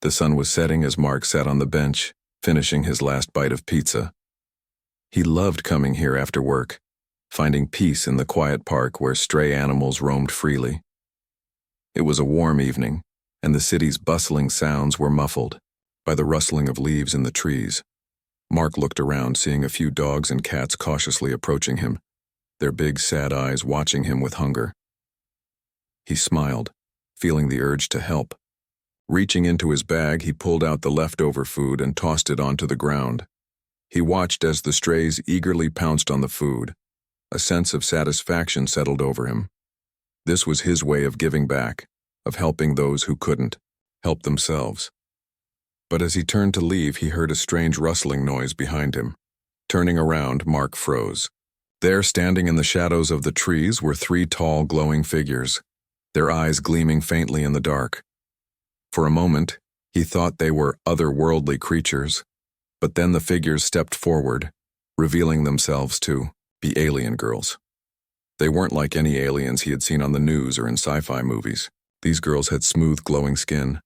The sun was setting as Mark sat on the bench, finishing his last bite of pizza. He loved coming here after work, finding peace in the quiet park where stray animals roamed freely. It was a warm evening, and the city's bustling sounds were muffled by the rustling of leaves in the trees. Mark looked around, seeing a few dogs and cats cautiously approaching him, their big, sad eyes watching him with hunger. He smiled, feeling the urge to help. Reaching into his bag, he pulled out the leftover food and tossed it onto the ground. He watched as the strays eagerly pounced on the food. A sense of satisfaction settled over him. This was his way of giving back, of helping those who couldn't help themselves. But as he turned to leave, he heard a strange rustling noise behind him. Turning around, Mark froze. There, standing in the shadows of the trees, were three tall, glowing figures, their eyes gleaming faintly in the dark. For a moment, he thought they were otherworldly creatures, but then the figures stepped forward, revealing themselves to be alien girls. They weren't like any aliens he had seen on the news or in sci-fi movies. These girls had smooth, glowing skin,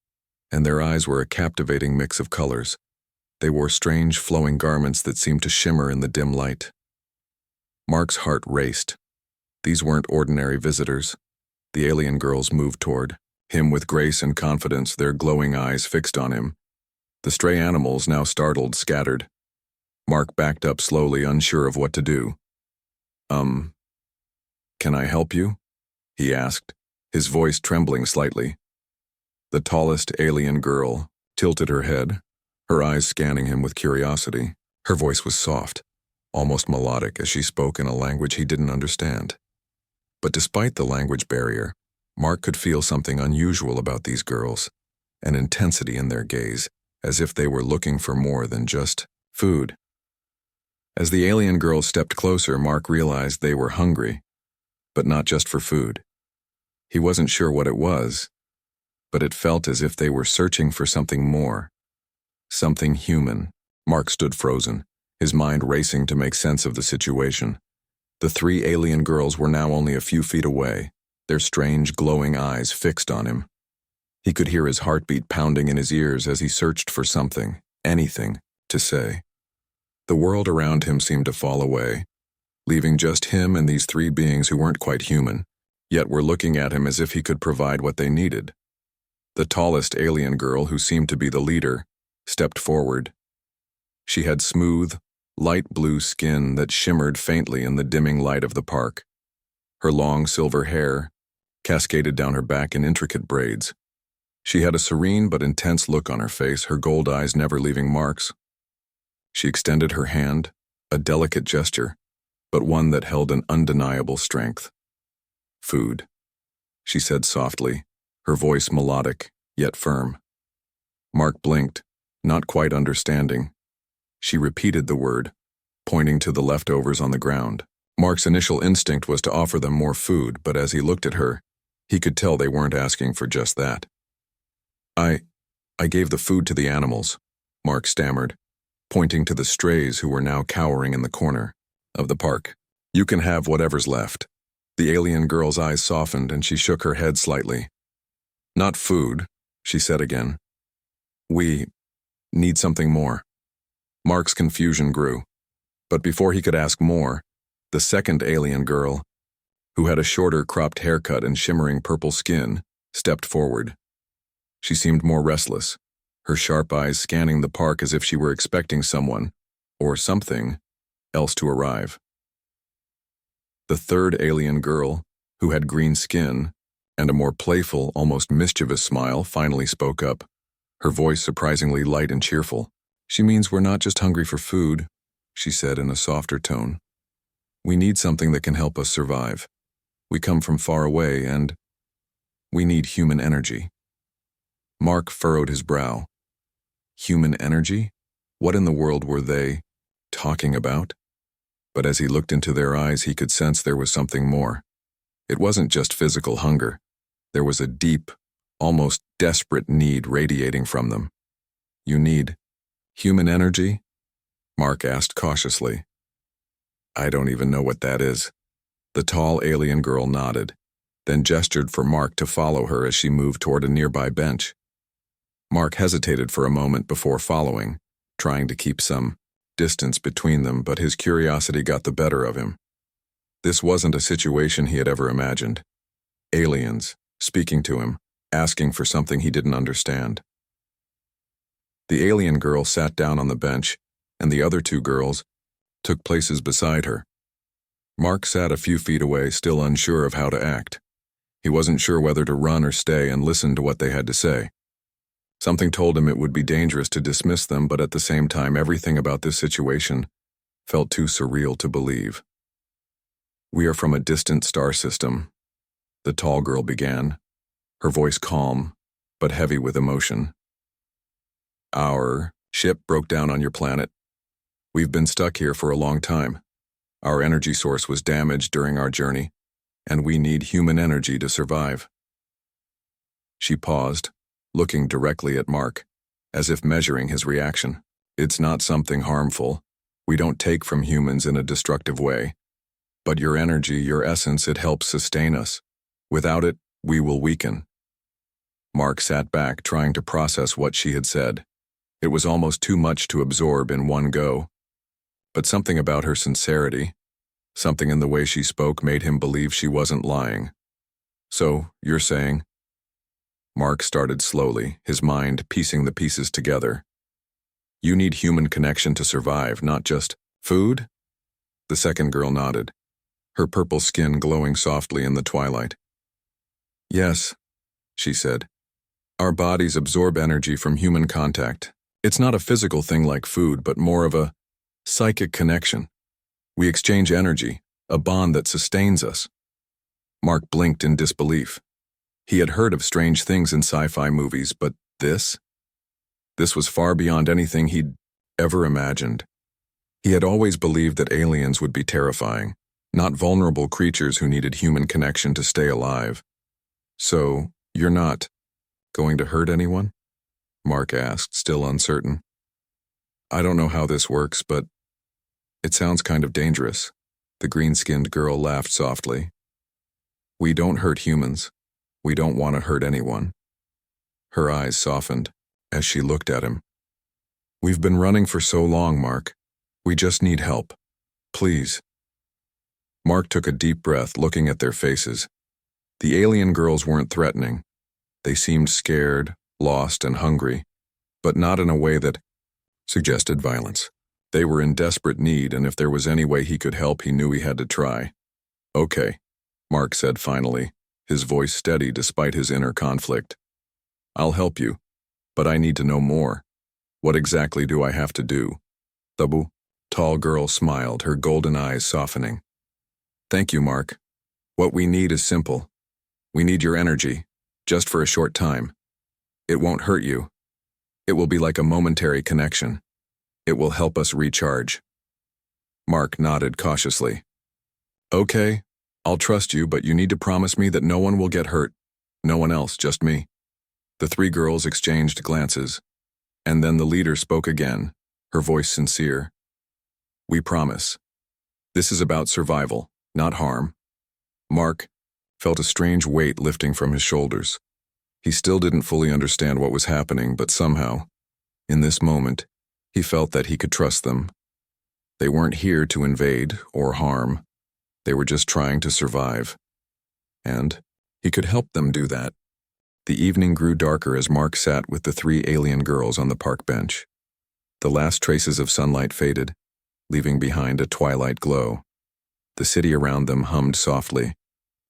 and their eyes were a captivating mix of colors. They wore strange, flowing garments that seemed to shimmer in the dim light. Mark's heart raced. These weren't ordinary visitors. The alien girls moved toward him with grace and confidence, their glowing eyes fixed on him. The stray animals, now startled, scattered. Mark backed up slowly, unsure of what to do. Can I help you?" he asked, his voice trembling slightly. The tallest alien girl tilted her head, her eyes scanning him with curiosity. Her voice was soft, almost melodic, as she spoke in a language he didn't understand. But despite the language barrier, Mark could feel something unusual about these girls, an intensity in their gaze, as if they were looking for more than just food. As the alien girls stepped closer, Mark realized they were hungry, but not just for food. He wasn't sure what it was, but it felt as if they were searching for something more, something human. Mark stood frozen, his mind racing to make sense of the situation. The three alien girls were now only a few feet away, their strange, glowing eyes fixed on him. He could hear his heartbeat pounding in his ears as he searched for something, anything, to say. The world around him seemed to fall away, leaving just him and these three beings who weren't quite human, yet were looking at him as if he could provide what they needed. The tallest alien girl, who seemed to be the leader, stepped forward. She had smooth, light blue skin that shimmered faintly in the dimming light of the park. Her long silver hair cascaded down her back in intricate braids. She had a serene but intense look on her face, her gold eyes never leaving Mark's. She extended her hand, a delicate gesture, but one that held an undeniable strength. "Food," she said softly, her voice melodic, yet firm. Mark blinked, not quite understanding. She repeated the word, pointing to the leftovers on the ground. Mark's initial instinct was to offer them more food, but as he looked at her, he could tell they weren't asking for just that. I gave the food to the animals," Mark stammered, pointing to the strays who were now cowering in the corner of the park. "You can have whatever's left." The alien girl's eyes softened and she shook her head slightly. "Not food," she said again. "We need something more." Mark's confusion grew, but before he could ask more, the second alien girl, who had a shorter cropped haircut and shimmering purple skin, stepped forward. She seemed more restless, her sharp eyes scanning the park as if she were expecting someone, or something, else to arrive. The third alien girl, who had green skin and a more playful, almost mischievous smile, finally spoke up, her voice surprisingly light and cheerful. "She means we're not just hungry for food," she said in a softer tone. "We need something that can help us survive. We come from far away and we need human energy." Mark furrowed his brow. Human energy? What in the world were they talking about? But as he looked into their eyes, he could sense there was something more. It wasn't just physical hunger. There was a deep, almost desperate need radiating from them. "You need human energy?" Mark asked cautiously. "I don't even know what that is." The tall alien girl nodded, then gestured for Mark to follow her as she moved toward a nearby bench. Mark hesitated for a moment before following, trying to keep some distance between them, but his curiosity got the better of him. This wasn't a situation he had ever imagined. Aliens, speaking to him, asking for something he didn't understand. The alien girl sat down on the bench, and the other two girls took places beside her. Mark sat a few feet away, still unsure of how to act. He wasn't sure whether to run or stay and listen to what they had to say. Something told him it would be dangerous to dismiss them, but at the same time, everything about this situation felt too surreal to believe. "We are from a distant star system," the tall girl began, her voice calm, but heavy with emotion. "Our ship broke down on your planet. We've been stuck here for a long time. Our energy source was damaged during our journey, and we need human energy to survive." She paused, looking directly at Mark, as if measuring his reaction. "It's not something harmful. We don't take from humans in a destructive way. But your energy, your essence, it helps sustain us. Without it, we will weaken." Mark sat back, trying to process what she had said. It was almost too much to absorb in one go. But something about her sincerity, something in the way she spoke, made him believe she wasn't lying. "So, you're saying?" Mark started slowly, his mind piecing the pieces together. "You need human connection to survive, not just food?" The second girl nodded, her purple skin glowing softly in the twilight. "Yes," she said. "Our bodies absorb energy from human contact. It's not a physical thing like food, but more of a psychic connection. We exchange energy, a bond that sustains us." Mark blinked in disbelief. He had heard of strange things in sci-fi movies, but this? This was far beyond anything he'd ever imagined. He had always believed that aliens would be terrifying, not vulnerable creatures who needed human connection to stay alive. "So, you're not going to hurt anyone?" Mark asked, still uncertain. "I don't know how this works, but it sounds kind of dangerous." The green-skinned girl laughed softly. "We don't hurt humans. We don't want to hurt anyone." Her eyes softened as she looked at him. "We've been running for so long, Mark. We just need help. Please." Mark took a deep breath, looking at their faces. The alien girls weren't threatening. They seemed scared, lost, and hungry, but not in a way that suggested violence. They were in desperate need, and if there was any way he could help, he knew he had to try. "Okay," Mark said finally, his voice steady despite his inner conflict. "I'll help you, but I need to know more. What exactly do I have to do?" The tall girl smiled, her golden eyes softening. "Thank you, Mark. What we need is simple. We need your energy, just for a short time. It won't hurt you. It will be like a momentary connection. It will help us recharge." Mark nodded cautiously. "Okay, I'll trust you, but you need to promise me that no one will get hurt. No one else, just me." The three girls exchanged glances, and then the leader spoke again, her voice sincere. "We promise. This is about survival, not harm." Mark felt a strange weight lifting from his shoulders. He still didn't fully understand what was happening, but somehow, in this moment, he felt that he could trust them. They weren't here to invade or harm. They were just trying to survive. And he could help them do that. The evening grew darker as Mark sat with the three alien girls on the park bench. The last traces of sunlight faded, leaving behind a twilight glow. The city around them hummed softly,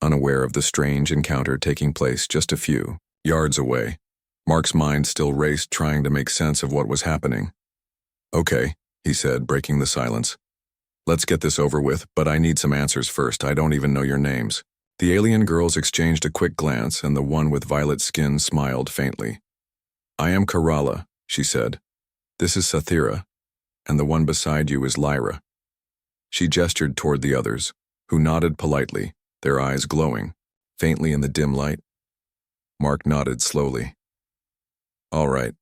unaware of the strange encounter taking place just a few yards away. Mark's mind still raced, trying to make sense of what was happening. "Okay," he said, breaking the silence. "Let's get this over with, but I need some answers first. I don't even know your names." The alien girls exchanged a quick glance, and the one with violet skin smiled faintly. "I am Kerala," she said. "This is Sathira, and the one beside you is Lyra." She gestured toward the others, who nodded politely, their eyes glowing, faintly in the dim light. Mark nodded slowly. "All right.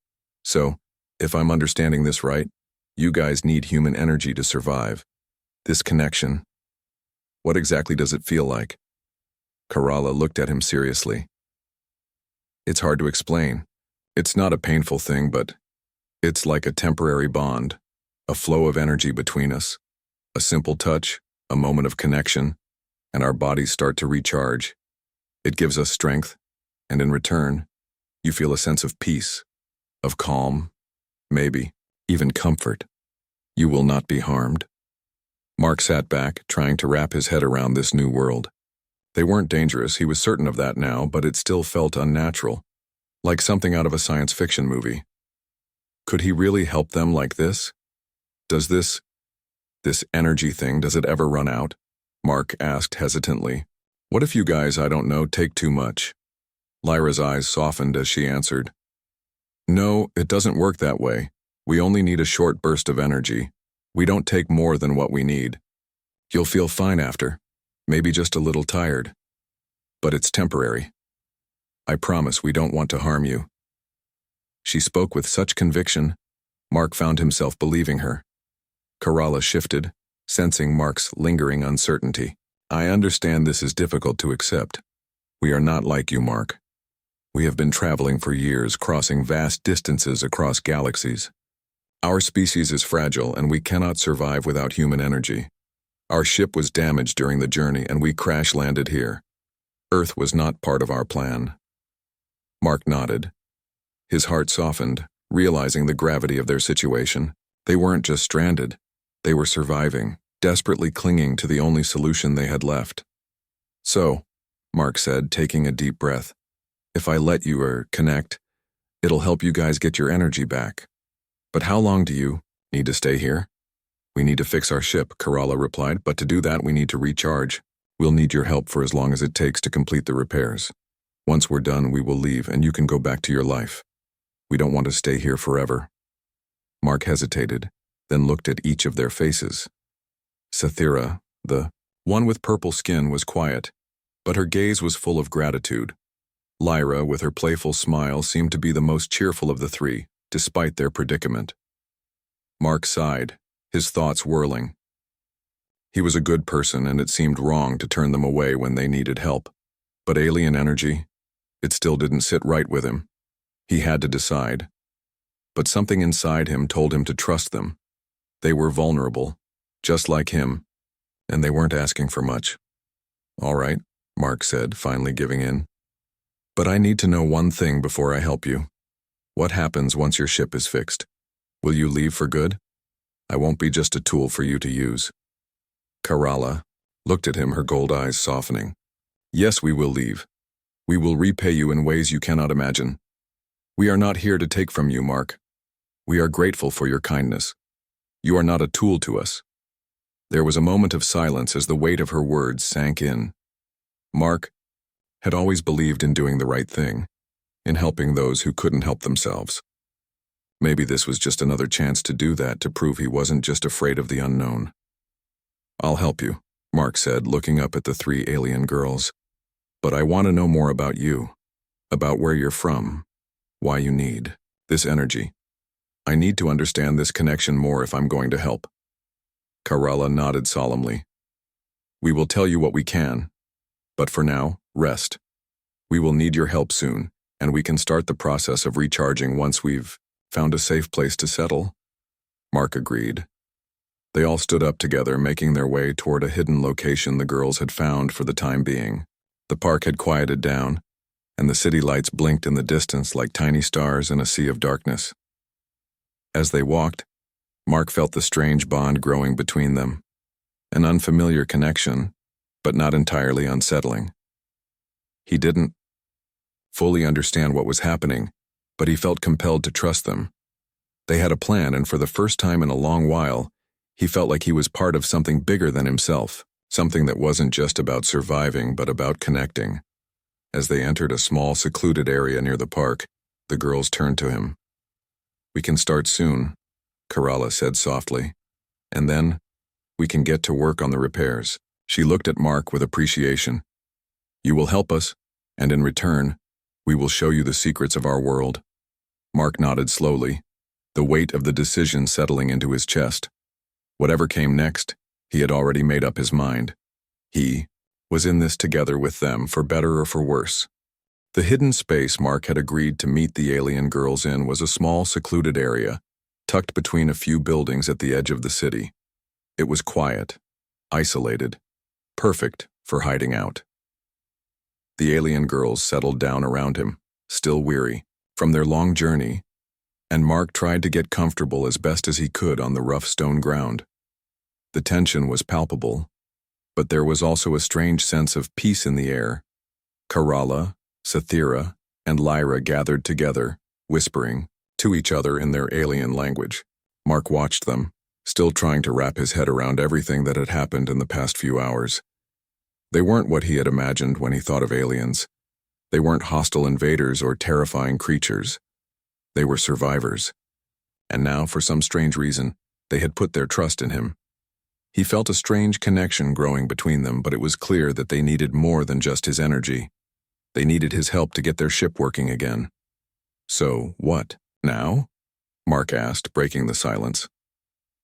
So, if I'm understanding this right, you guys need human energy to survive. This connection, what exactly does it feel like?" Kerala looked at him seriously. "It's hard to explain. It's not a painful thing, but it's like a temporary bond, a flow of energy between us, a simple touch, a moment of connection, and our bodies start to recharge. It gives us strength, and in return, you feel a sense of peace, of calm, maybe even comfort. You will not be harmed. Mark sat back, trying to wrap his head around this new world. They weren't dangerous, he was certain of that now, but it still felt unnatural, like something out of a science fiction movie. Could he really help them like this? Does this energy thing, does it ever run out? Mark asked hesitantly. What if you guys, I don't know, take too much? Lyra's eyes softened as she answered. No, it doesn't work that way. We only need a short burst of energy. We don't take more than what we need. You'll feel fine after, maybe just a little tired. But it's temporary. I promise we don't want to harm you. She spoke with such conviction, Mark found himself believing her. Kerala shifted, sensing Mark's lingering uncertainty. I understand this is difficult to accept. We are not like you, Mark. We have been traveling for years, crossing vast distances across galaxies. Our species is fragile and we cannot survive without human energy. Our ship was damaged during the journey and we crash-landed here. Earth was not part of our plan. Mark nodded. His heart softened, realizing the gravity of their situation. They weren't just stranded. They were surviving, desperately clinging to the only solution they had left. So, Mark said, taking a deep breath, if I let you connect, it'll help you guys get your energy back. But how long do you need to stay here? We need to fix our ship, Kerala replied, but to do that we need to recharge. We'll need your help for as long as it takes to complete the repairs. Once we're done, we will leave and you can go back to your life. We don't want to stay here forever. Mark hesitated, then looked at each of their faces. Sathira, the one with purple skin, was quiet, but her gaze was full of gratitude. Lyra, with her playful smile, seemed to be the most cheerful of the three, despite their predicament. Mark sighed, his thoughts whirling. He was a good person and it seemed wrong to turn them away when they needed help. But alien energy, it still didn't sit right with him. He had to decide. But something inside him told him to trust them. They were vulnerable, just like him, and they weren't asking for much. All right, Mark said, finally giving in. But I need to know one thing before I help you. What happens once your ship is fixed? Will you leave for good? I won't be just a tool for you to use. Kerala looked at him, her gold eyes softening. Yes, we will leave. We will repay you in ways you cannot imagine. We are not here to take from you, Mark. We are grateful for your kindness. You are not a tool to us. There was a moment of silence as the weight of her words sank in. Mark had always believed in doing the right thing, in helping those who couldn't help themselves. Maybe this was just another chance to do that, to prove he wasn't just afraid of the unknown. I'll help you, Mark said, looking up at the three alien girls. But I want to know more about you, about where you're from, why you need this energy. I need to understand this connection more if I'm going to help. Kerala nodded solemnly. We will tell you what we can, but for now, rest. We will need your help soon, and we can start the process of recharging once we've found a safe place to settle. Mark agreed. They all stood up together, making their way toward a hidden location the girls had found for the time being. The park had quieted down, and the city lights blinked in the distance like tiny stars in a sea of darkness. As they walked, Mark felt the strange bond growing between them, an unfamiliar connection, but not entirely unsettling. He didn't fully understand what was happening, but he felt compelled to trust them. They had a plan, and for the first time in a long while, he felt like he was part of something bigger than himself, something that wasn't just about surviving but about connecting. As they entered a small, secluded area near the park, the girls turned to him. We can start soon, Kerala said softly, and then we can get to work on the repairs. She looked at Mark with appreciation. You will help us, and in return, we will show you the secrets of our world. Mark nodded slowly, the weight of the decision settling into his chest. Whatever came next, he had already made up his mind. He was in this together with them, for better or for worse. The hidden space Mark had agreed to meet the alien girls in was a small, secluded area, tucked between a few buildings at the edge of the city. It was quiet, isolated, perfect for hiding out. The alien girls settled down around him, still weary from their long journey, and Mark tried to get comfortable as best as he could on the rough stone ground. The tension was palpable, but there was also a strange sense of peace in the air. Kerala, Sathira, and Lyra gathered together, whispering to each other in their alien language. Mark watched them, still trying to wrap his head around everything that had happened in the past few hours. They weren't what he had imagined when he thought of aliens. They weren't hostile invaders or terrifying creatures. They were survivors. And now, for some strange reason, they had put their trust in him. He felt a strange connection growing between them, but it was clear that they needed more than just his energy. They needed his help to get their ship working again. So, what, now? Mark asked, breaking the silence.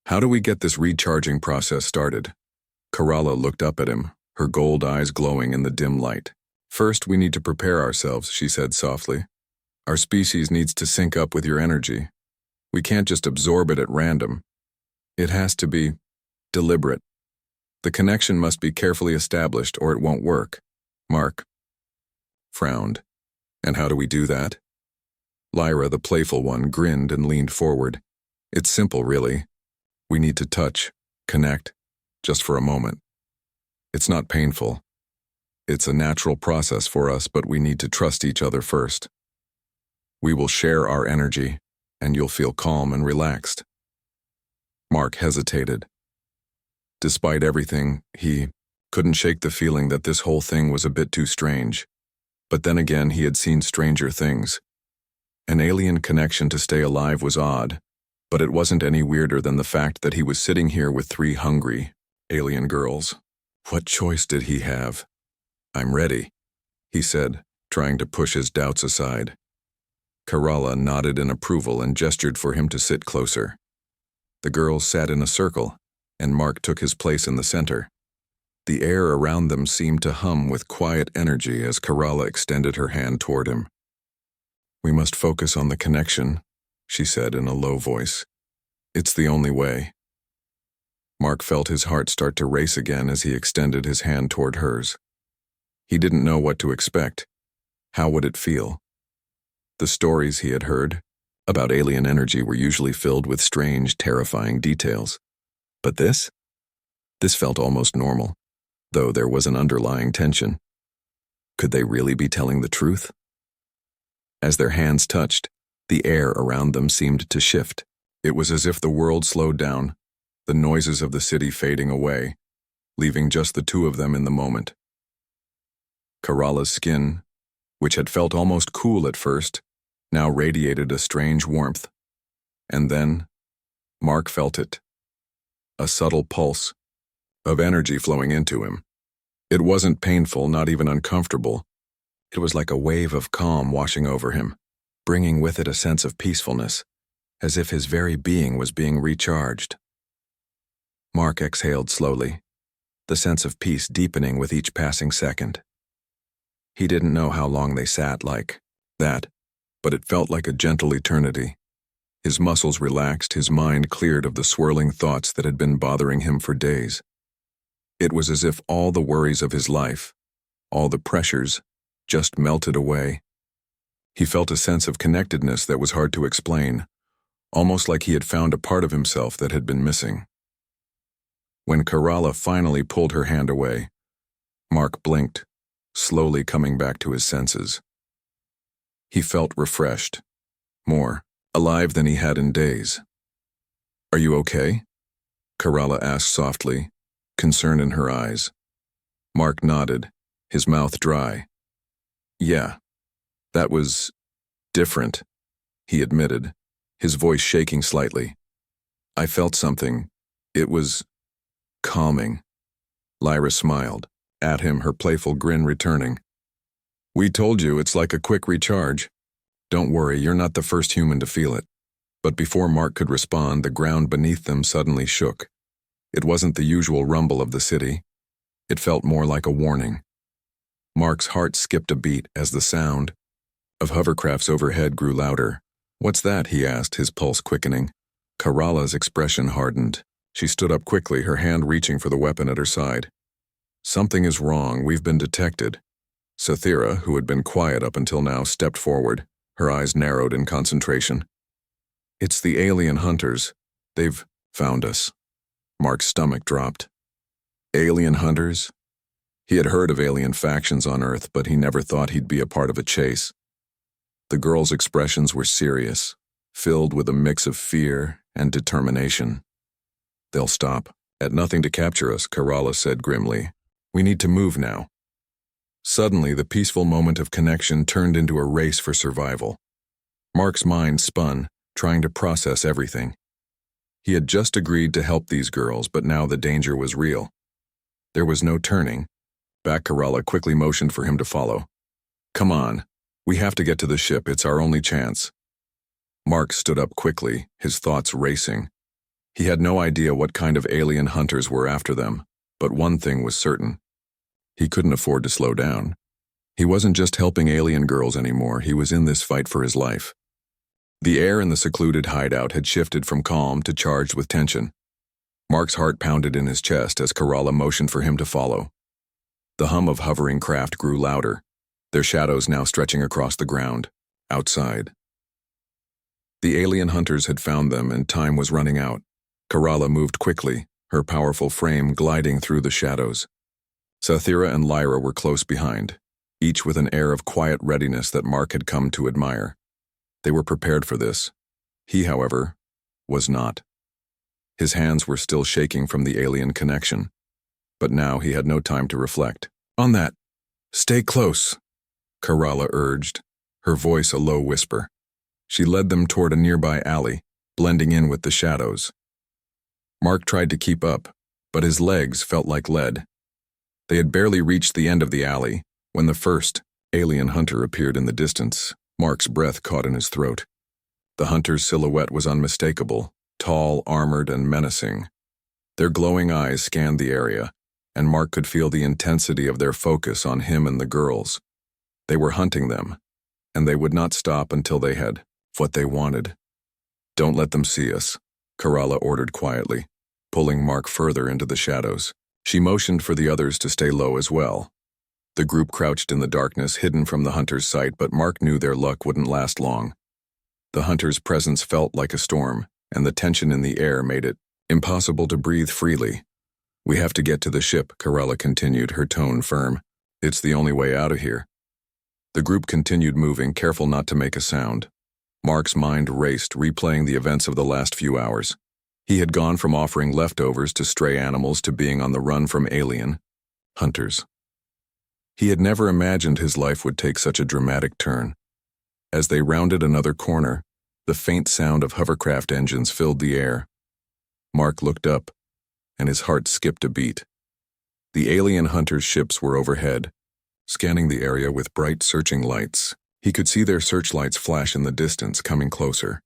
How do we get this recharging process started? Kerala looked up at him, her gold eyes glowing in the dim light. First, we need to prepare ourselves, she said softly. Our species needs to sync up with your energy. We can't just absorb it at random. It has to be deliberate. The connection must be carefully established or it won't work. Mark frowned. And how do we do that? Lyra, the playful one, grinned and leaned forward. It's simple, really. We need to touch, connect, just for a moment. It's not painful. It's a natural process for us, but we need to trust each other first. We will share our energy, and you'll feel calm and relaxed. Mark hesitated. Despite everything, he couldn't shake the feeling that this whole thing was a bit too strange. But then again, he had seen stranger things. An alien connection to stay alive was odd, but it wasn't any weirder than the fact that he was sitting here with 3 hungry alien girls. What choice did he have? I'm ready, he said, trying to push his doubts aside. Kerala nodded in approval and gestured for him to sit closer. The girls sat in a circle, and Mark took his place in the center. The air around them seemed to hum with quiet energy as Kerala extended her hand toward him. We must focus on the connection, she said in a low voice. It's the only way. Mark felt his heart start to race again as he extended his hand toward hers. He didn't know what to expect. How would it feel? The stories he had heard about alien energy were usually filled with strange, terrifying details. But this felt almost normal, though there was an underlying tension. Could they really be telling the truth? As their hands touched, the air around them seemed to shift. It was as if the world slowed down, the noises of the city fading away, leaving just the two of them in the moment. Kerala's skin, which had felt almost cool at first, now radiated a strange warmth. And then, Mark felt it. A subtle pulse of energy flowing into him. It wasn't painful, not even uncomfortable. It was like a wave of calm washing over him, bringing with it a sense of peacefulness, as if his very being was being recharged. Mark exhaled slowly, the sense of peace deepening with each passing second. He didn't know how long they sat like that, but it felt like a gentle eternity. His muscles relaxed, his mind cleared of the swirling thoughts that had been bothering him for days. It was as if all the worries of his life, all the pressures, just melted away. He felt a sense of connectedness that was hard to explain, almost like he had found a part of himself that had been missing. When Kerala finally pulled her hand away, Mark blinked, slowly coming back to his senses. He felt refreshed, more alive than he had in days. Are you okay? Kerala asked softly, concern in her eyes. Mark nodded, his mouth dry. Yeah, that was different, he admitted, his voice shaking slightly. I felt something. It was calming. Lyra smiled at him, her playful grin returning. We told you it's like a quick recharge. Don't worry, you're not the first human to feel it. But before Mark could respond, the ground beneath them suddenly shook. It wasn't the usual rumble of the city. It felt more like a warning. Mark's heart skipped a beat as the sound, of hovercrafts overhead grew louder. "What's that?" he asked, his pulse quickening. Karala's expression hardened. She stood up quickly, her hand reaching for the weapon at her side. "Something is wrong. We've been detected." Sathira, who had been quiet up until now, stepped forward, her eyes narrowed in concentration. "It's the alien hunters. They've found us." Mark's stomach dropped. Alien hunters? He had heard of alien factions on Earth, but he never thought he'd be a part of a chase. The girl's expressions were serious, filled with a mix of fear and determination. "They'll stop at nothing to capture us," Karala said grimly. "We need to move now." Suddenly, the peaceful moment of connection turned into a race for survival. Mark's mind spun, trying to process everything. He had just agreed to help these girls, but now the danger was real. There was no turning. Back Karala quickly motioned for him to follow. "Come on. We have to get to the ship. It's our only chance." Mark stood up quickly, his thoughts racing. He had no idea what kind of alien hunters were after them, but one thing was certain. He couldn't afford to slow down. He wasn't just helping alien girls anymore, he was in this fight for his life. The air in the secluded hideout had shifted from calm to charged with tension. Mark's heart pounded in his chest as Karala motioned for him to follow. The hum of hovering craft grew louder, their shadows now stretching across the ground, outside. The alien hunters had found them and time was running out. Karala moved quickly, her powerful frame gliding through the shadows. Sathira and Lyra were close behind, each with an air of quiet readiness that Mark had come to admire. They were prepared for this. He, however, was not. His hands were still shaking from the alien connection, but now he had no time to reflect. "On that, stay close," Karala urged, her voice a low whisper. She led them toward a nearby alley, blending in with the shadows. Mark tried to keep up, but his legs felt like lead. They had barely reached the end of the alley when the first alien hunter appeared in the distance. Mark's breath caught in his throat. The hunter's silhouette was unmistakable, tall, armored, and menacing. Their glowing eyes scanned the area, and Mark could feel the intensity of their focus on him and the girls. They were hunting them, and they would not stop until they had what they wanted. "Don't let them see us," Karala ordered quietly, pulling Mark further into the shadows. She motioned for the others to stay low as well. The group crouched in the darkness, hidden from the hunter's sight, but Mark knew their luck wouldn't last long. The hunter's presence felt like a storm, and the tension in the air made it impossible to breathe freely. "We have to get to the ship," Karala continued, her tone firm. "It's the only way out of here." The group continued moving, careful not to make a sound. Mark's mind raced, replaying the events of the last few hours. He had gone from offering leftovers to stray animals to being on the run from alien hunters. He had never imagined his life would take such a dramatic turn. As they rounded another corner, the faint sound of hovercraft engines filled the air. Mark looked up, and his heart skipped a beat. The alien hunters' ships were overhead, scanning the area with bright, searching lights. He could see their searchlights flash in the distance, coming closer.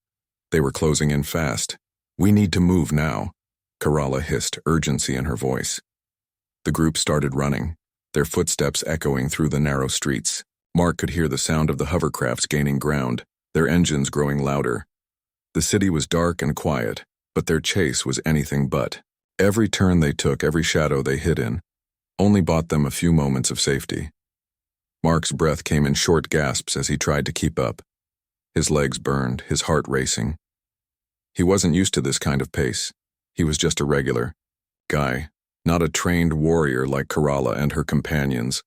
They were closing in fast. "We need to move now," Karala hissed, urgency in her voice. The group started running, their footsteps echoing through the narrow streets. Mark could hear the sound of the hovercrafts gaining ground, their engines growing louder. The city was dark and quiet, but their chase was anything but. Every turn they took, every shadow they hid in, only bought them a few moments of safety. Mark's breath came in short gasps as he tried to keep up. His legs burned, his heart racing. He wasn't used to this kind of pace. He was just a regular guy, not a trained warrior like Karala and her companions.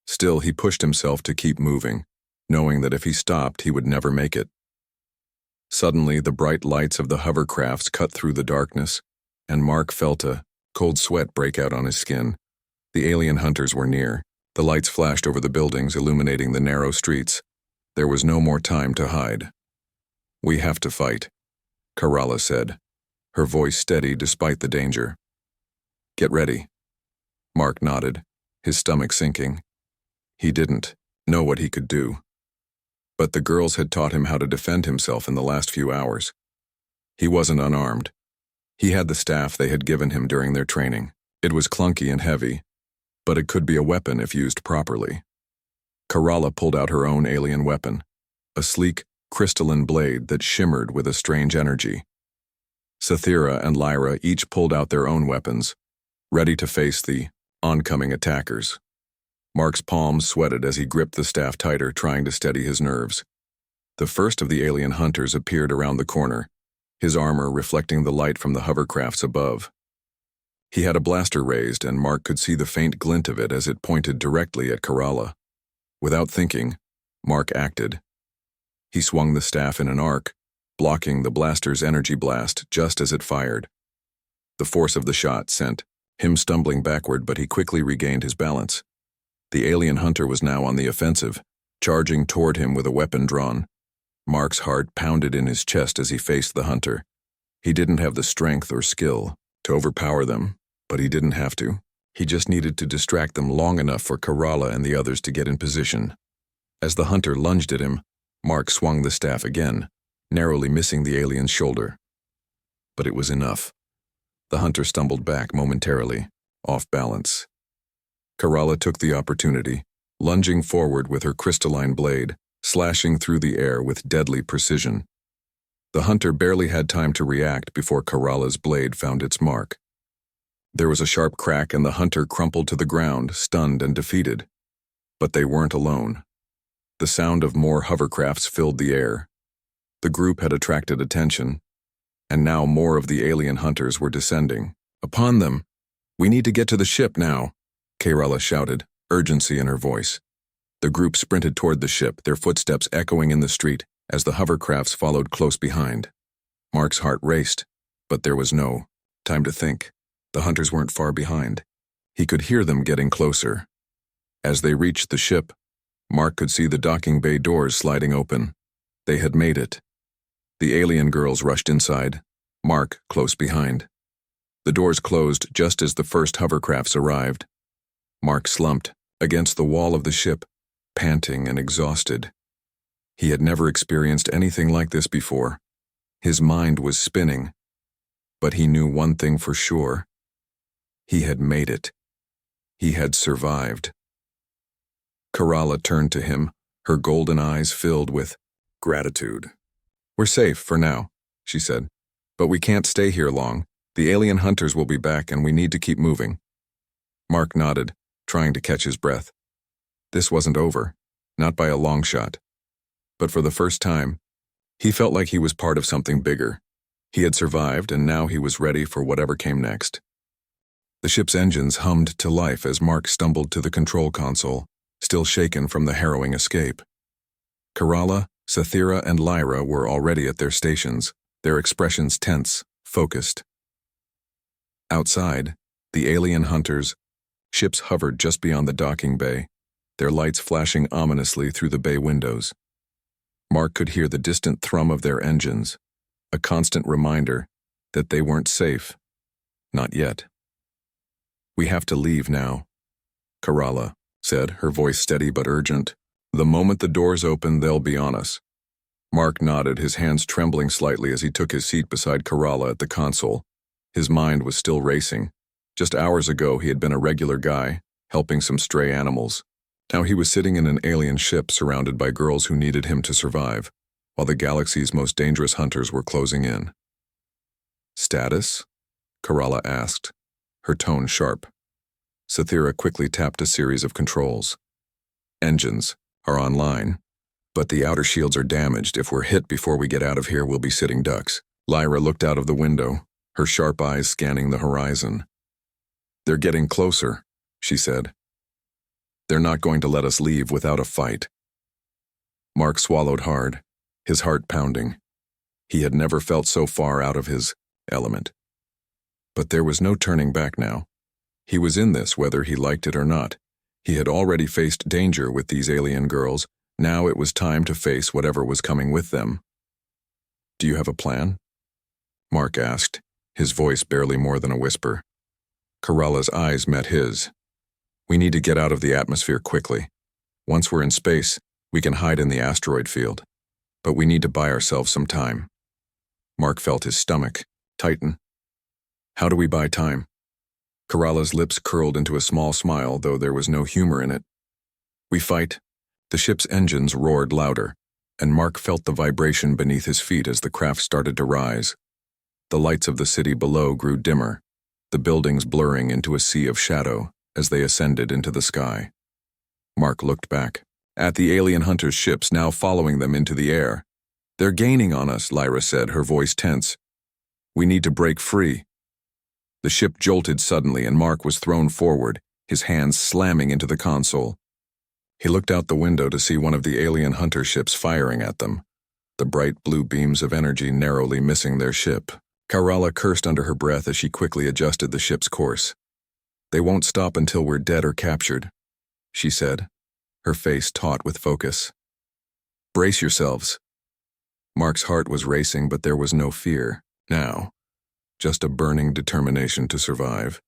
Still, he pushed himself to keep moving, knowing that if he stopped, he would never make it. Suddenly, the bright lights of the hovercrafts cut through the darkness, and Mark felt a cold sweat break out on his skin. The alien hunters were near. The lights flashed over the buildings, illuminating the narrow streets. There was no more time to hide. "We have to fight," Karala said, her voice steady despite the danger. "Get ready." Mark nodded, his stomach sinking. He didn't know what he could do. But the girls had taught him how to defend himself in the last few hours. He wasn't unarmed. He had the staff they had given him during their training. It was clunky and heavy, but it could be a weapon if used properly. Karala pulled out her own alien weapon, a sleek, crystalline blade that shimmered with a strange energy. Cythera and Lyra each pulled out their own weapons, ready to face the oncoming attackers. Mark's palms sweated as he gripped the staff tighter, trying to steady his nerves. The first of the alien hunters appeared around the corner, his armor reflecting the light from the hovercrafts above. He had a blaster raised, and Mark could see the faint glint of it as it pointed directly at Kerala. Without thinking, Mark acted. He swung the staff in an arc, blocking the blaster's energy blast just as it fired. The force of the shot sent him stumbling backward, but he quickly regained his balance. The alien hunter was now on the offensive, charging toward him with a weapon drawn. Mark's heart pounded in his chest as he faced the hunter. He didn't have the strength or skill to overpower them, but he didn't have to. He just needed to distract them long enough for Kerala and the others to get in position. As the hunter lunged at him, Mark swung the staff again, narrowly missing the alien's shoulder. But it was enough. The hunter stumbled back momentarily, off balance. Kerala took the opportunity, lunging forward with her crystalline blade, slashing through the air with deadly precision. The hunter barely had time to react before Kerala's blade found its mark. There was a sharp crack and the hunter crumpled to the ground, stunned and defeated. But they weren't alone. The sound of more hovercrafts filled the air. The group had attracted attention, and now more of the alien hunters were descending upon them. "We need to get to the ship now," Kerala shouted, urgency in her voice. The group sprinted toward the ship, their footsteps echoing in the street as the hovercrafts followed close behind. Mark's heart raced, but there was no time to think. The hunters weren't far behind. He could hear them getting closer. As they reached the ship, Mark could see the docking bay doors sliding open. They had made it. The alien girls rushed inside, Mark close behind. The doors closed just as the first hovercrafts arrived. Mark slumped against the wall of the ship, panting and exhausted. He had never experienced anything like this before. His mind was spinning. But he knew one thing for sure. He had made it. He had survived. Kerala turned to him, her golden eyes filled with gratitude. "We're safe for now," she said. "But we can't stay here long. The alien hunters will be back and we need to keep moving." Mark nodded, trying to catch his breath. This wasn't over, not by a long shot. But for the first time, he felt like he was part of something bigger. He had survived, and now he was ready for whatever came next. The ship's engines hummed to life as Mark stumbled to the control console, still shaken from the harrowing escape. Kerala, Cythera, and Lyra were already at their stations, their expressions tense, focused. Outside, the alien hunters' ships hovered just beyond the docking bay, their lights flashing ominously through the bay windows. Mark could hear the distant thrum of their engines, a constant reminder that they weren't safe. Not yet. "We have to leave now," Kerala said, her voice steady but urgent. "The moment the doors open, they'll be on us." Mark nodded, his hands trembling slightly as he took his seat beside Kerala at the console. His mind was still racing. Just hours ago, he had been a regular guy, helping some stray animals. Now he was sitting in an alien ship surrounded by girls who needed him to survive, while the galaxy's most dangerous hunters were closing in. "Status?" Kerala asked, her tone sharp. Cythera quickly tapped a series of controls. "Engines are online, but the outer shields are damaged. If we're hit before we get out of here, we'll be sitting ducks." Lyra looked out of the window, her sharp eyes scanning the horizon. "They're getting closer," she said. "They're not going to let us leave without a fight." Mark swallowed hard, his heart pounding. He had never felt so far out of his element. But there was no turning back now. He was in this whether he liked it or not. He had already faced danger with these alien girls. Now it was time to face whatever was coming with them. "Do you have a plan?" Mark asked, his voice barely more than a whisper. Kerala's eyes met his. "We need to get out of the atmosphere quickly. Once we're in space, we can hide in the asteroid field. But we need to buy ourselves some time." Mark felt his stomach tighten. "How do we buy time?" Kerala's lips curled into a small smile, though there was no humor in it. "We fight." The ship's engines roared louder, and Mark felt the vibration beneath his feet as the craft started to rise. The lights of the city below grew dimmer, the buildings blurring into a sea of shadow as they ascended into the sky. Mark looked back at the alien hunters' ships now following them into the air. "They're gaining on us," Lyra said, her voice tense. "We need to break free." The ship jolted suddenly and Mark was thrown forward, his hands slamming into the console. He looked out the window to see one of the alien hunter ships firing at them, the bright blue beams of energy narrowly missing their ship. Karala cursed under her breath as she quickly adjusted the ship's course. "They won't stop until we're dead or captured," she said, her face taut with focus. "Brace yourselves." Mark's heart was racing, but there was no fear, now, just a burning determination to survive.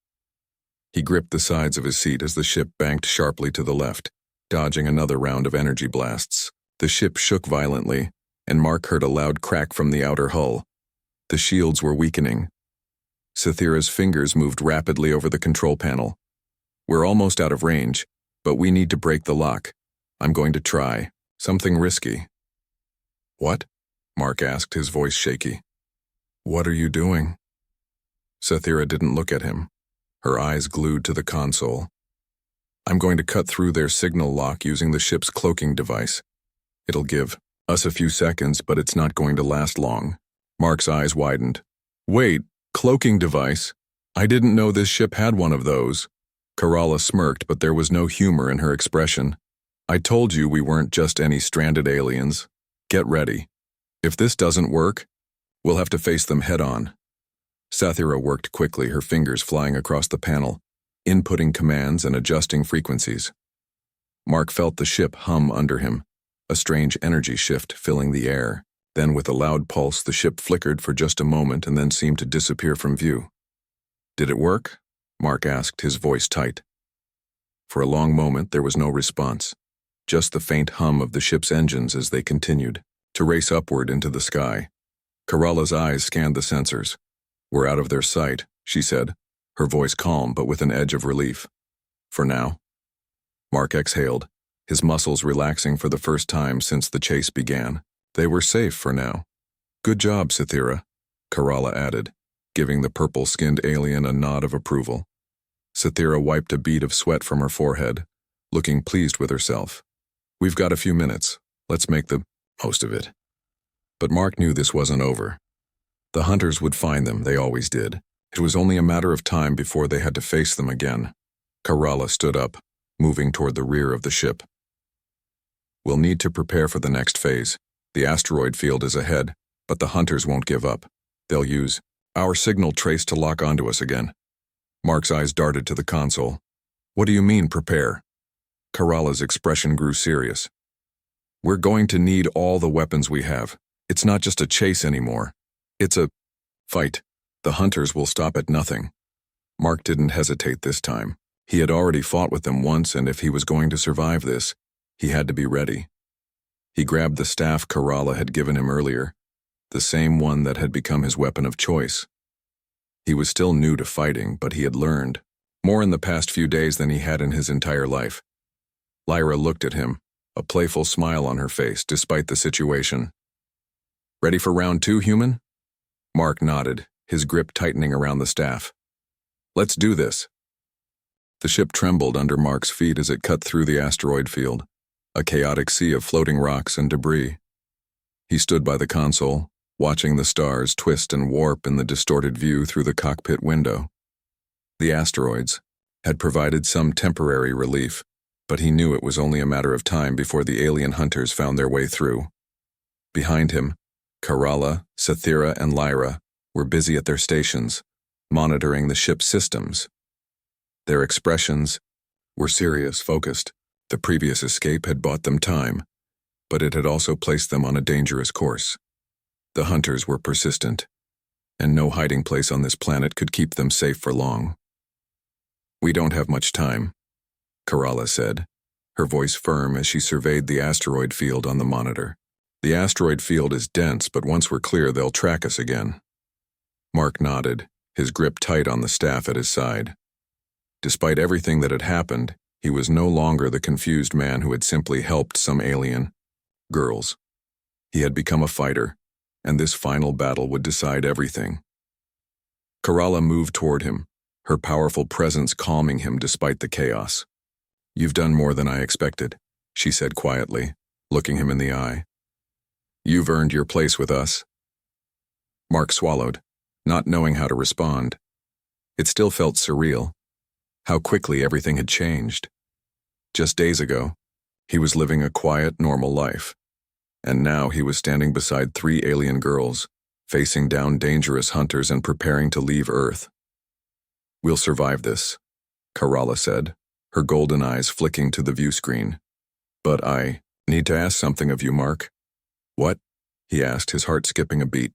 He gripped the sides of his seat as the ship banked sharply to the left, dodging another round of energy blasts. The ship shook violently, and Mark heard a loud crack from the outer hull. The shields were weakening. Sathira's fingers moved rapidly over the control panel. "We're almost out of range, but we need to break the lock. I'm going to try. Something risky." "What?" Mark asked, his voice shaky. "What are you doing?" Sathira didn't look at him, her eyes glued to the console. "I'm going to cut through their signal lock using the ship's cloaking device. It'll give us a few seconds, but it's not going to last long." Mark's eyes widened. "Wait, cloaking device? I didn't know this ship had one of those." Karala smirked, but there was no humor in her expression. "I told you we weren't just any stranded aliens. Get ready. If this doesn't work, we'll have to face them head-on." Sathira worked quickly, her fingers flying across the panel, inputting commands and adjusting frequencies. Mark felt the ship hum under him, a strange energy shift filling the air. Then with a loud pulse, the ship flickered for just a moment and then seemed to disappear from view. "Did it work?" Mark asked, his voice tight. For a long moment there was no response, just the faint hum of the ship's engines as they continued to race upward into the sky. Karala's eyes scanned the sensors. "We're out of their sight," she said, her voice calm but with an edge of relief. "For now." Mark exhaled, his muscles relaxing for the first time since the chase began. They were safe for now. "Good job, Sathira," Karala added, giving the purple-skinned alien a nod of approval. Sathira wiped a bead of sweat from her forehead, looking pleased with herself. "We've got a few minutes. Let's make the most of it." But Mark knew this wasn't over. The hunters would find them, they always did. It was only a matter of time before they had to face them again. Karala stood up, moving toward the rear of the ship. "We'll need to prepare for the next phase. The asteroid field is ahead, but the hunters won't give up. They'll use our signal trace to lock onto us again." Mark's eyes darted to the console. "What do you mean, prepare?" Karala's expression grew serious. "We're going to need all the weapons we have. It's not just a chase anymore. It's a fight. The hunters will stop at nothing." Mark didn't hesitate this time. He had already fought with them once, and if he was going to survive this, he had to be ready. He grabbed the staff Karala had given him earlier, the same one that had become his weapon of choice. He was still new to fighting, but he had learned more in the past few days than he had in his entire life. Lyra looked at him, a playful smile on her face despite the situation. "Ready for round 2, human?" Mark nodded, his grip tightening around the staff. "Let's do this." The ship trembled under Mark's feet as it cut through the asteroid field, a chaotic sea of floating rocks and debris. He stood by the console, watching the stars twist and warp in the distorted view through the cockpit window. The asteroids had provided some temporary relief, but he knew it was only a matter of time before the alien hunters found their way through. Behind him, Karala, Sathira, and Lyra were busy at their stations, monitoring the ship's systems. Their expressions were serious, focused. The previous escape had bought them time, but it had also placed them on a dangerous course. The hunters were persistent, and no hiding place on this planet could keep them safe for long. "We don't have much time," Karala said, her voice firm as she surveyed the asteroid field on the monitor. "The asteroid field is dense, but once we're clear, they'll track us again." Mark nodded, his grip tight on the staff at his side. Despite everything that had happened, he was no longer the confused man who had simply helped some alien girls. He had become a fighter, and this final battle would decide everything. Kerala moved toward him, her powerful presence calming him despite the chaos. "You've done more than I expected," she said quietly, looking him in the eye. "You've earned your place with us." Mark swallowed, not knowing how to respond. It still felt surreal. How quickly everything had changed. Just days ago, he was living a quiet, normal life. And now he was standing beside 3 alien girls, facing down dangerous hunters and preparing to leave Earth. "We'll survive this," Kerala said, her golden eyes flicking to the view screen. "But I need to ask something of you, Mark." "What?" he asked, his heart skipping a beat.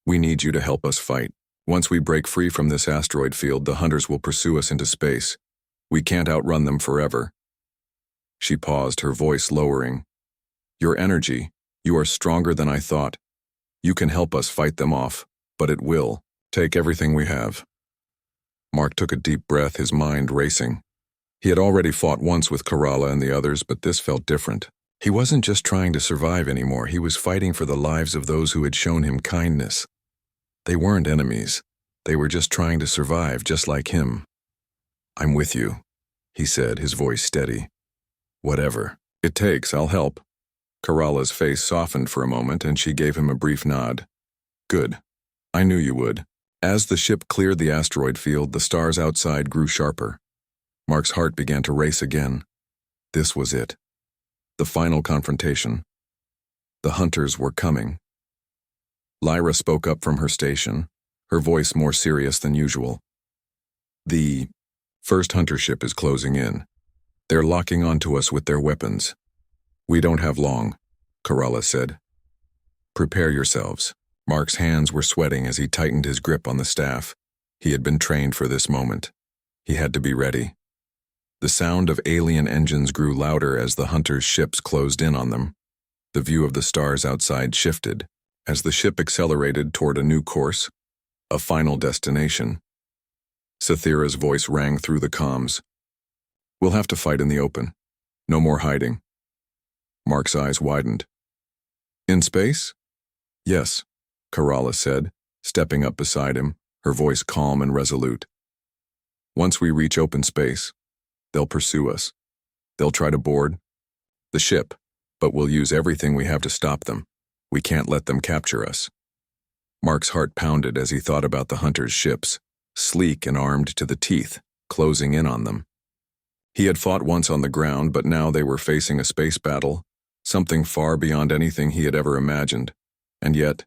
"We need you to help us fight. Once we break free from this asteroid field, the hunters will pursue us into space. We can't outrun them forever." She paused, her voice lowering. "Your energy, you are stronger than I thought. You can help us fight them off, but it will take everything we have." Mark took a deep breath, his mind racing. He had already fought once with Kerala and the others, but this felt different. He wasn't just trying to survive anymore, he was fighting for the lives of those who had shown him kindness. They weren't enemies. They were just trying to survive, just like him. "I'm with you," he said, his voice steady. "Whatever it takes, I'll help." Kerala's face softened for a moment, and she gave him a brief nod. "Good. I knew you would." As the ship cleared the asteroid field, the stars outside grew sharper. Mark's heart began to race again. This was it. The final confrontation. The hunters were coming. Lyra spoke up from her station, her voice more serious than usual. "The first hunter ship is closing in. They're locking onto us with their weapons. We don't have long," Kerala said. "Prepare yourselves." Mark's hands were sweating as he tightened his grip on the staff. He had been trained for this moment. He had to be ready. The sound of alien engines grew louder as the hunters' ships closed in on them. The view of the stars outside shifted as the ship accelerated toward a new course, a final destination. Sathira's voice rang through the comms. "We'll have to fight in the open. No more hiding." Mark's eyes widened. "In space?" "Yes," Kerala said, stepping up beside him, her voice calm and resolute. "Once we reach open space, they'll pursue us. They'll try to board the ship, but we'll use everything we have to stop them. We can't let them capture us." Mark's heart pounded as he thought about the hunters' ships, sleek and armed to the teeth, closing in on them. He had fought once on the ground, but now they were facing a space battle, something far beyond anything he had ever imagined. And yet,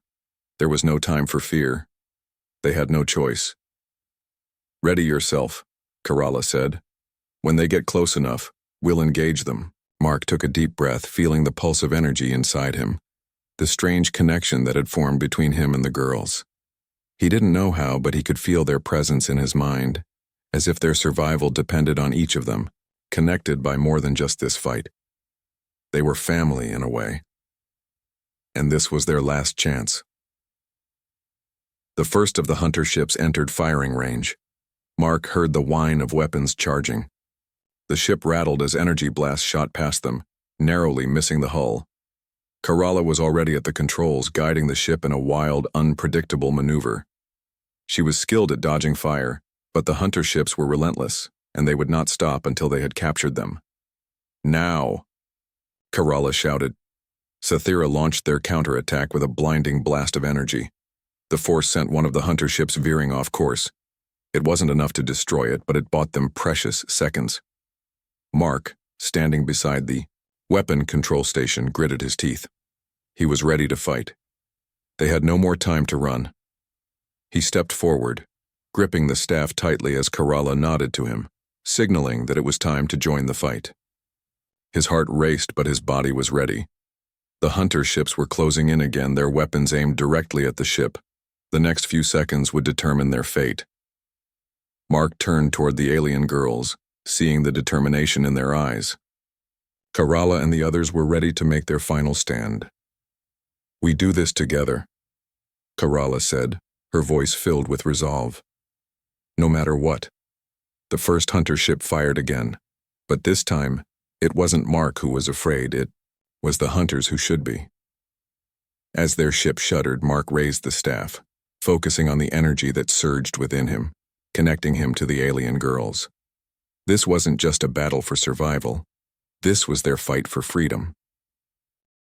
there was no time for fear. They had no choice. "Ready yourself," Kerala said. "When they get close enough, we'll engage them." Mark took a deep breath, feeling the pulse of energy inside him, the strange connection that had formed between him and the girls. He didn't know how, but he could feel their presence in his mind, as if their survival depended on each of them, connected by more than just this fight. They were family in a way. And this was their last chance. The first of the hunter ships entered firing range. Mark heard the whine of weapons charging. The ship rattled as energy blasts shot past them, narrowly missing the hull. Kerala was already at the controls, guiding the ship in a wild, unpredictable maneuver. She was skilled at dodging fire, but the hunter ships were relentless, and they would not stop until they had captured them. "Now!" Kerala shouted. Sathira launched their counterattack with a blinding blast of energy. The force sent one of the hunter ships veering off course. It wasn't enough to destroy it, but it bought them precious seconds. Mark, standing beside the weapon control station, gritted his teeth. He was ready to fight. They had no more time to run. He stepped forward, gripping the staff tightly as Kerala nodded to him, signaling that it was time to join the fight. His heart raced, but his body was ready. The hunter ships were closing in again, their weapons aimed directly at the ship. The next few seconds would determine their fate. Mark turned toward the alien girls, seeing the determination in their eyes. Kerala and the others were ready to make their final stand. "We do this together," Kerala said, her voice filled with resolve. No matter what. The first hunter ship fired again, but this time, it wasn't Mark who was afraid, it was the hunters who should be. As their ship shuddered, Mark raised the staff, focusing on the energy that surged within him, connecting him to the alien girls. This wasn't just a battle for survival. This was their fight for freedom.